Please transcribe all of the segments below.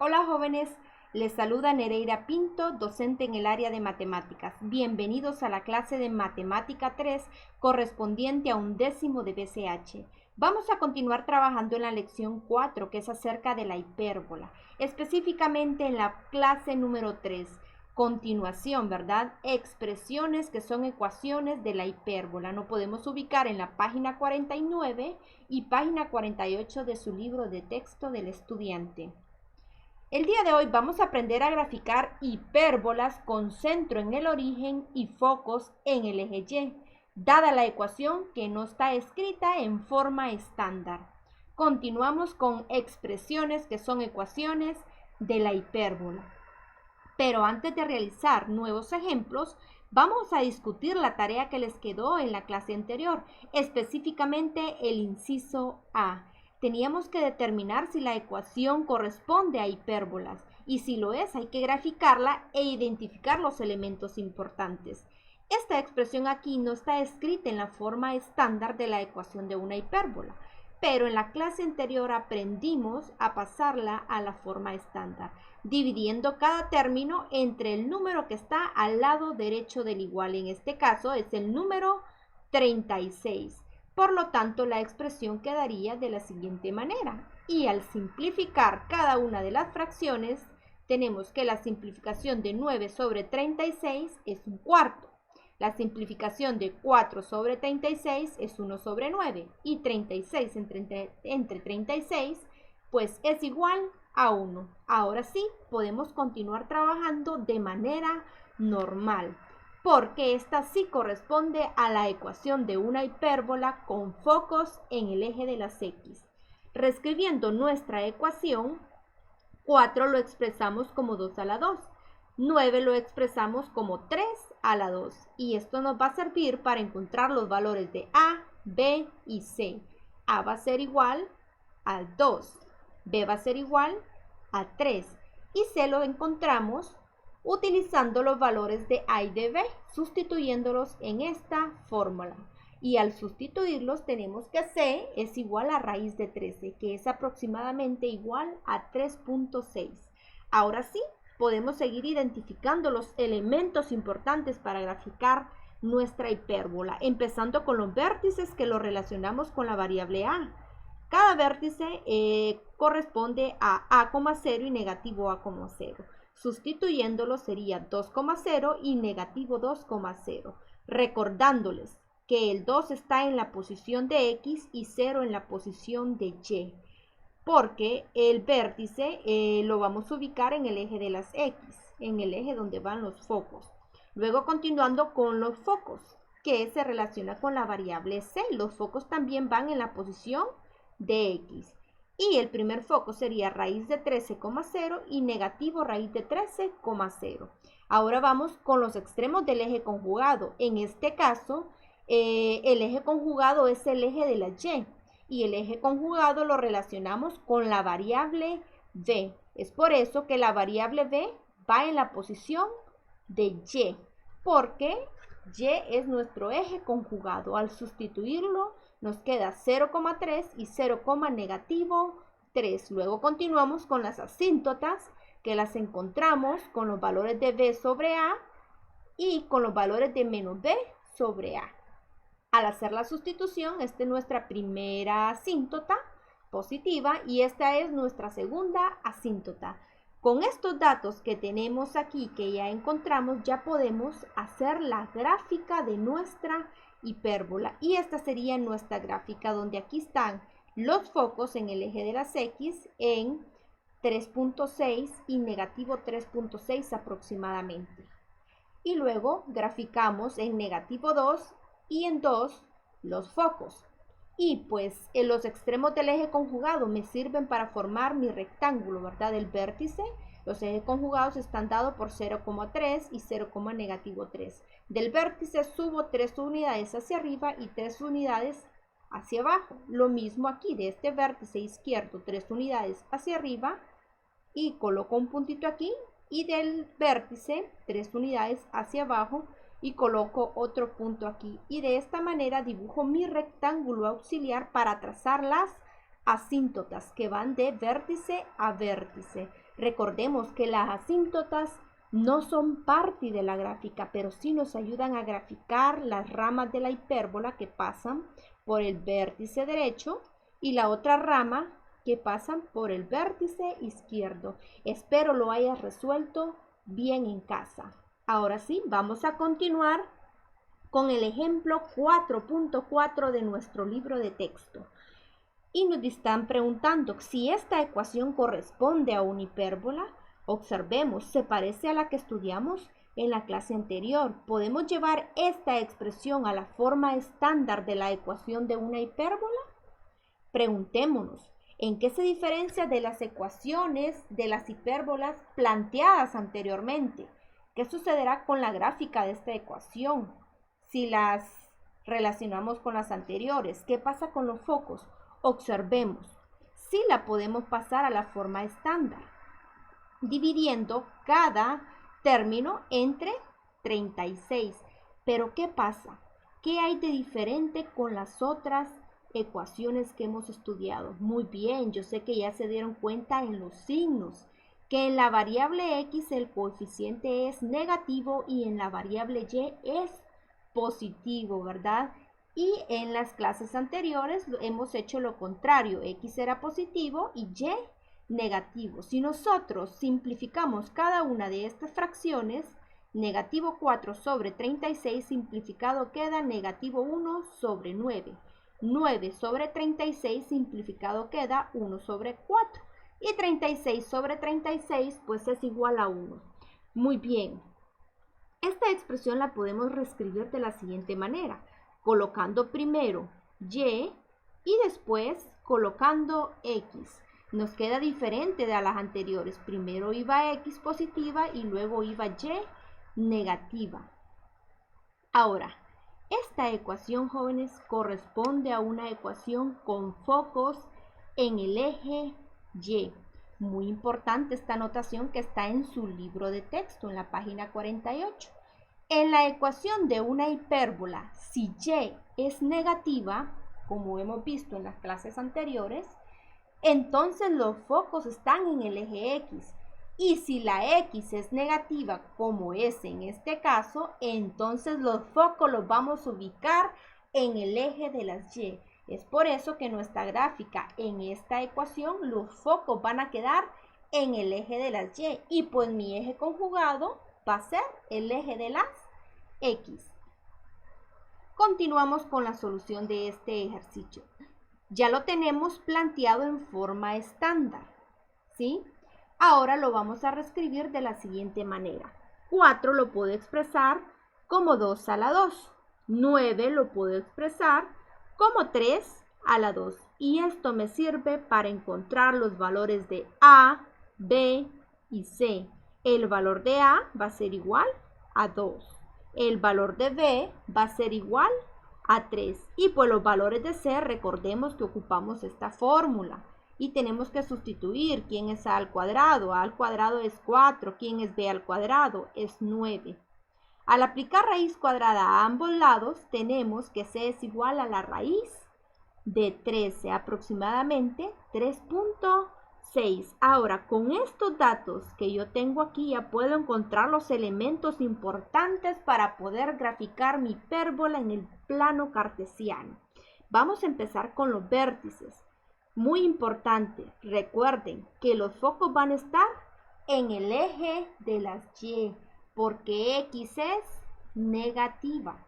Hola jóvenes, les saluda Nereida Pinto, docente en el área de matemáticas. Bienvenidos a la clase de Matemática 3 correspondiente a 1/10 de BCH. Vamos a continuar trabajando en la lección 4, que es acerca de la hipérbola, específicamente en la clase número 3. Continuación, ¿verdad? Expresiones que son ecuaciones de la hipérbola. Nos podemos ubicar en la página 49 y página 48 de su libro de texto del estudiante. El día de hoy vamos a aprender a graficar hipérbolas con centro en el origen y focos en el eje Y, dada la ecuación que no está escrita en forma estándar. Continuamos con expresiones que son ecuaciones de la hipérbola. Pero antes de realizar nuevos ejemplos, vamos a discutir la tarea que les quedó en la clase anterior, específicamente el inciso A. Teníamos que determinar si la ecuación corresponde a hipérbolas y si lo es, hay que graficarla e identificar los elementos importantes. Esta expresión aquí no está escrita en la forma estándar de la ecuación de una hipérbola, pero en la clase anterior aprendimos a pasarla a la forma estándar, dividiendo cada término entre el número que está al lado derecho del igual. En este caso es el número 36. Por lo tanto, la expresión quedaría de la siguiente manera. Y al simplificar cada una de las fracciones, tenemos que la simplificación de 9 sobre 36 es un cuarto. La simplificación de 4 sobre 36 es 1 sobre 9 y 36 entre 36 pues es igual a 1. Ahora sí, podemos continuar trabajando de manera normal, porque esta sí corresponde a la ecuación de una hipérbola con focos en el eje de las X. Reescribiendo nuestra ecuación, 4 lo expresamos como 2 a la 2. 9 lo expresamos como 3 a la 2 y esto nos va a servir para encontrar los valores de A, B y C. A va a ser igual a 2, B va a ser igual a 3 y C lo encontramos utilizando los valores de A y de B, sustituyéndolos en esta fórmula. Y al sustituirlos tenemos que C es igual a raíz de 13, que es aproximadamente igual a 3.6. Ahora sí, podemos seguir identificando los elementos importantes para graficar nuestra hipérbola, empezando con los vértices que lo relacionamos con la variable A. Cada vértice corresponde a A,0 y negativo A,0. Sustituyéndolo sería 2,0 y negativo 2,0. Recordándoles que el 2 está en la posición de X y 0 en la posición de Y, porque el vértice lo vamos a ubicar en el eje de las X, en el eje donde van los focos. Luego continuando con los focos, que se relaciona con la variable C. Los focos también van en la posición de X. Y el primer foco sería raíz de 13,0 y negativo raíz de 13,0. Ahora vamos con los extremos del eje conjugado. En este caso, el eje conjugado es el eje de la Y. Y el eje conjugado lo relacionamos con la variable b. Es por eso que la variable b va en la posición de Y, porque Y es nuestro eje conjugado. Al sustituirlo nos queda 0,3 y 0, negativo 3. Luego continuamos con las asíntotas, que las encontramos con los valores de b sobre a y con los valores de menos b sobre a. Al hacer la sustitución, esta es nuestra primera asíntota positiva y esta es nuestra segunda asíntota. Con estos datos que tenemos aquí, que ya encontramos, ya podemos hacer la gráfica de nuestra hipérbola. Y esta sería nuestra gráfica, donde aquí están los focos en el eje de las X en 3.6 y negativo 3.6 aproximadamente. Y luego graficamos en negativo 2 y en 2 los focos. Y pues en los extremos del eje conjugado me sirven para formar mi rectángulo, ¿verdad? El vértice, los ejes conjugados están dados por 0,3 y 0, negativo 3. Del vértice subo 3 unidades hacia arriba y 3 unidades hacia abajo. Lo mismo aquí, de este vértice izquierdo 3 unidades hacia arriba y coloco un puntito aquí, y del vértice 3 unidades hacia abajo y coloco otro punto aquí, y de esta manera dibujo mi rectángulo auxiliar para trazar las asíntotas que van de vértice a vértice. Recordemos que las asíntotas no son parte de la gráfica, pero sí nos ayudan a graficar las ramas de la hipérbola que pasan por el vértice derecho y la otra rama que pasan por el vértice izquierdo. Espero lo hayas resuelto bien en casa. Ahora sí, vamos a continuar con el ejemplo 4.4 de nuestro libro de texto. Y nos están preguntando si esta ecuación corresponde a una hipérbola. Observemos, se parece a la que estudiamos en la clase anterior. ¿Podemos llevar esta expresión a la forma estándar de la ecuación de una hipérbola? Preguntémonos, ¿en qué se diferencia de las ecuaciones de las hipérbolas planteadas anteriormente? ¿Qué sucederá con la gráfica de esta ecuación si las relacionamos con las anteriores? ¿Qué pasa con los focos? Observemos, sí la podemos pasar a la forma estándar, dividiendo cada término entre 36. Pero ¿qué pasa? ¿Qué hay de diferente con las otras ecuaciones que hemos estudiado? Muy bien, yo sé que ya se dieron cuenta en los signos, que en la variable x el coeficiente es negativo y en la variable y es positivo, ¿verdad? Y en las clases anteriores hemos hecho lo contrario, x era positivo y y negativo. Si nosotros simplificamos cada una de estas fracciones, negativo 4 sobre 36 simplificado queda negativo 1 sobre 9. 9 sobre 36 simplificado queda 1 sobre 4. Y 36 sobre 36 pues es igual a 1. Muy bien. Esta expresión la podemos reescribir de la siguiente manera, colocando primero y después colocando x. Nos queda diferente de las anteriores. Primero iba x positiva y luego iba y negativa. Ahora, esta ecuación, jóvenes, corresponde a una ecuación con focos en el eje y. Muy importante esta notación que está en su libro de texto, en la página 48. En la ecuación de una hipérbola, si y es negativa, como hemos visto en las clases anteriores, entonces los focos están en el eje X. Y si la X es negativa, como es en este caso, entonces los focos los vamos a ubicar en el eje de las Y. Es por eso que nuestra gráfica en esta ecuación, los focos van a quedar en el eje de las Y. Y pues mi eje conjugado va a ser el eje de las X. Continuamos con la solución de este ejercicio. Ya lo tenemos planteado en forma estándar, ¿sí? Ahora lo vamos a reescribir de la siguiente manera. 4 lo puedo expresar como 2 a la 2. 9 lo puedo expresar como 3 a la 2. Y esto me sirve para encontrar los valores de A, B y C. El valor de A va a ser igual a 2. El valor de B va a ser igual a 3. Y pues los valores de C, recordemos que ocupamos esta fórmula. Y tenemos que sustituir quién es A al cuadrado. A al cuadrado es 4. ¿Quién es B al cuadrado? Es 9. Al aplicar raíz cuadrada a ambos lados, tenemos que C es igual a la raíz de 13, aproximadamente 3.6. Ahora, con estos datos que yo tengo aquí, ya puedo encontrar los elementos importantes para poder graficar mi hipérbola en el plano cartesiano. Vamos a empezar con los vértices. Muy importante, recuerden que los focos van a estar en el eje de las Y, porque X es negativa.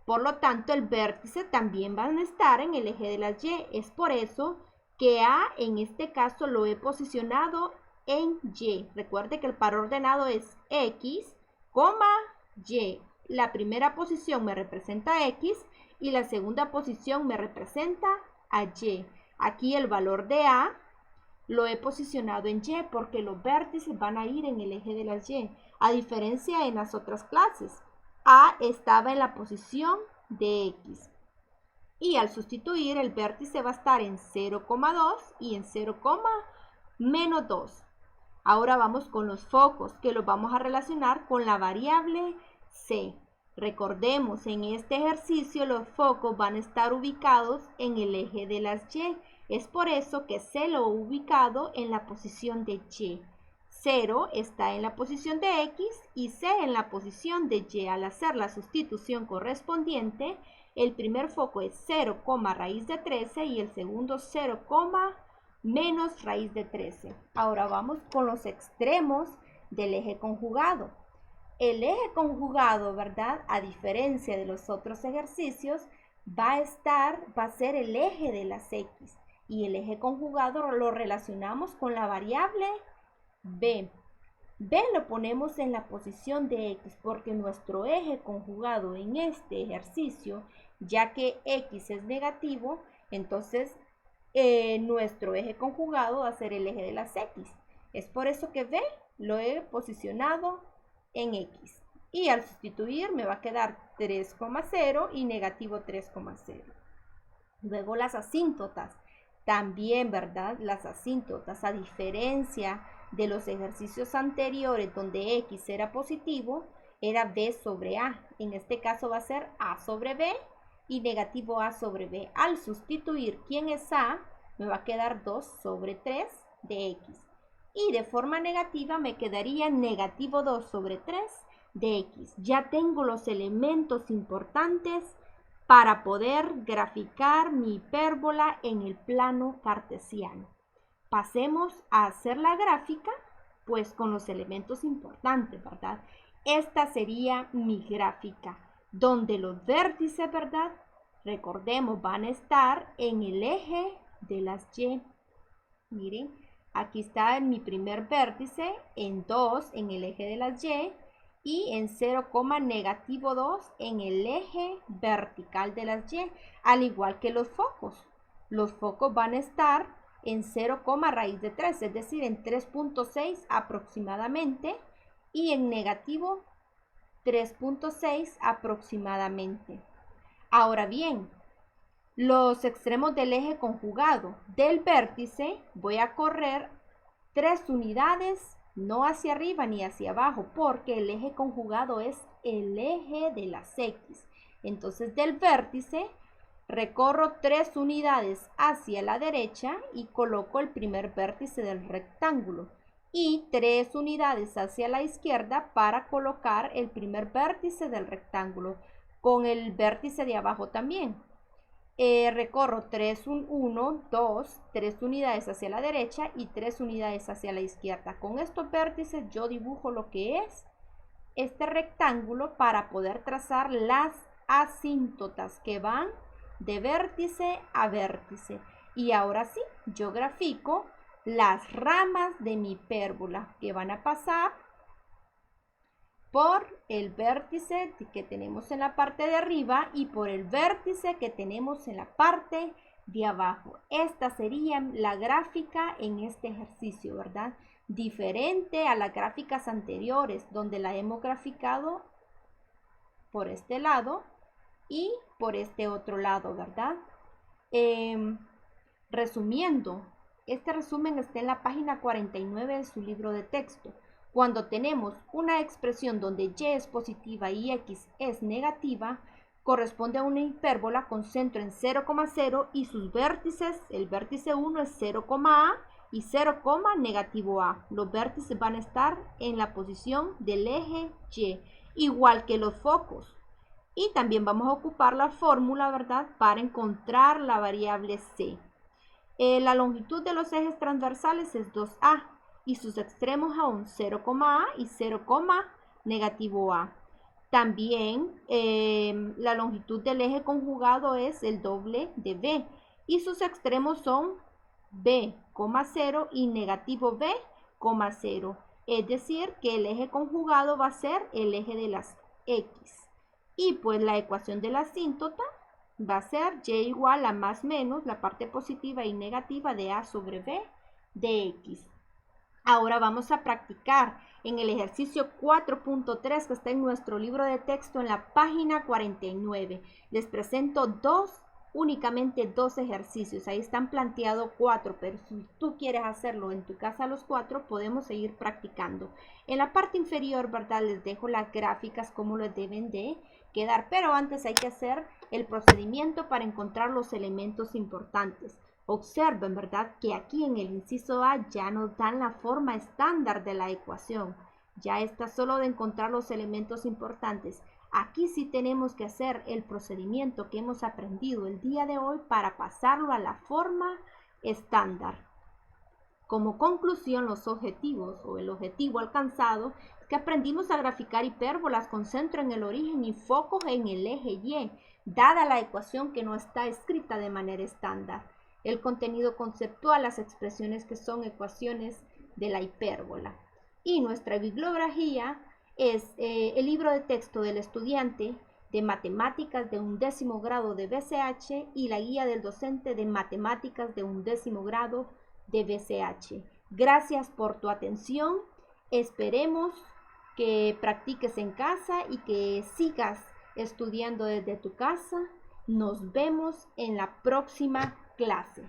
Por lo tanto, el vértice también van a estar en el eje de las Y. Es por eso que A en este caso lo he posicionado en Y. Recuerde que el par ordenado es X, Y. La primera posición me representa X y la segunda posición me representa a Y. Aquí el valor de A lo he posicionado en Y porque los vértices van a ir en el eje de las Y. A diferencia en las otras clases, A estaba en la posición de X. Y al sustituir, el vértice va a estar en 0,2 y en 0,-2. Ahora vamos con los focos, que los vamos a relacionar con la variable C. Recordemos, en este ejercicio los focos van a estar ubicados en el eje de las Y. Es por eso que C lo he ubicado en la posición de Y. 0 está en la posición de X y C en la posición de Y. Al hacer la sustitución correspondiente, el primer foco es 0, raíz de 13 y el segundo 0, menos raíz de 13. Ahora vamos con los extremos del eje conjugado. El eje conjugado, ¿verdad? A diferencia de los otros ejercicios, va a ser el eje de las X. Y el eje conjugado lo relacionamos con la variable B. B lo ponemos en la posición de X porque nuestro eje conjugado en este ejercicio, ya que X es negativo, entonces nuestro eje conjugado va a ser el eje de las X. Es por eso que B lo he posicionado en X. Y al sustituir me va a quedar 3,0 y negativo 3,0. Luego las asíntotas. También, ¿verdad? Las asíntotas, a diferencia de los ejercicios anteriores donde X era positivo, era B sobre A. En este caso va a ser A sobre B y negativo A sobre B. Al sustituir quién es A, me va a quedar 2 sobre 3 de X. Y de forma negativa me quedaría negativo 2 sobre 3 de X. Ya tengo los elementos importantes para poder graficar mi hipérbola en el plano cartesiano. Pasemos a hacer la gráfica, pues con los elementos importantes, ¿verdad? Esta sería mi gráfica, donde los vértices, ¿verdad? Recordemos, van a estar en el eje de las Y. Miren, aquí está mi primer vértice, en 2 en el eje de las Y y en 0, negativo 2 en el eje vertical de las Y, al igual que los focos. Los focos van a estar en 0, raíz de 3, es decir, en 3.6 aproximadamente, y en negativo 3.6 aproximadamente. Ahora bien, los extremos del eje conjugado del vértice voy a correr 3 unidades, no hacia arriba ni hacia abajo, porque el eje conjugado es el eje de las X. Entonces del vértice recorro 3 unidades hacia la derecha y coloco el primer vértice del rectángulo. Y 3 unidades hacia la izquierda para colocar el primer vértice del rectángulo, con el vértice de abajo también. Recorro 3 unidades hacia la derecha y 3 unidades hacia la izquierda. Con estos vértices yo dibujo lo que es este rectángulo para poder trazar las asíntotas que van de vértice a vértice. Y ahora sí, yo grafico las ramas de mi hipérbola que van a pasar por el vértice que tenemos en la parte de arriba y por el vértice que tenemos en la parte de abajo. Esta sería la gráfica en este ejercicio, ¿verdad? Diferente a las gráficas anteriores, donde la hemos graficado por este lado y por este otro lado, ¿verdad? Resumiendo, este resumen está en la página 49 de su libro de texto. Cuando tenemos una expresión donde Y es positiva y X es negativa, corresponde a una hipérbola con centro en 0,0 y sus vértices, el vértice 1 es 0, A y 0, negativo A. Los vértices van a estar en la posición del eje Y, igual que los focos. Y también vamos a ocupar la fórmula, ¿verdad?, para encontrar la variable C. La longitud de los ejes transversales es 2A. Y sus extremos aún 0, A y 0, negativo A. También la longitud del eje conjugado es el doble de B y sus extremos son B, 0 y negativo B, 0. Es decir, que el eje conjugado va a ser el eje de las X. Y pues la ecuación de la asíntota va a ser Y igual a más menos la parte positiva y negativa de A sobre B de X. Ahora vamos a practicar en el ejercicio 4.3 que está en nuestro libro de texto en la página 49. Les presento únicamente dos ejercicios. Ahí están planteados 4, pero si tú quieres hacerlo en tu casa los 4, podemos seguir practicando. En la parte inferior, ¿verdad?, les dejo las gráficas como les deben de quedar, pero antes hay que hacer el procedimiento para encontrar los elementos importantes. Observen, ¿verdad?, que aquí en el inciso A ya nos dan la forma estándar de la ecuación. Ya está solo de encontrar los elementos importantes. Aquí sí tenemos que hacer el procedimiento que hemos aprendido el día de hoy para pasarlo a la forma estándar. Como conclusión, los objetivos o el objetivo alcanzado es que aprendimos a graficar hipérbolas con centro en el origen y focos en el eje Y, dada la ecuación que no está escrita de manera estándar. El contenido conceptual, las expresiones que son ecuaciones de la hipérbola. Y nuestra bibliografía es el libro de texto del estudiante de matemáticas de 11º grado de BCH y la guía del docente de matemáticas de 11º grado de BCH. Gracias por tu atención. Esperemos que practiques en casa y que sigas estudiando desde tu casa. Nos vemos en la próxima clase.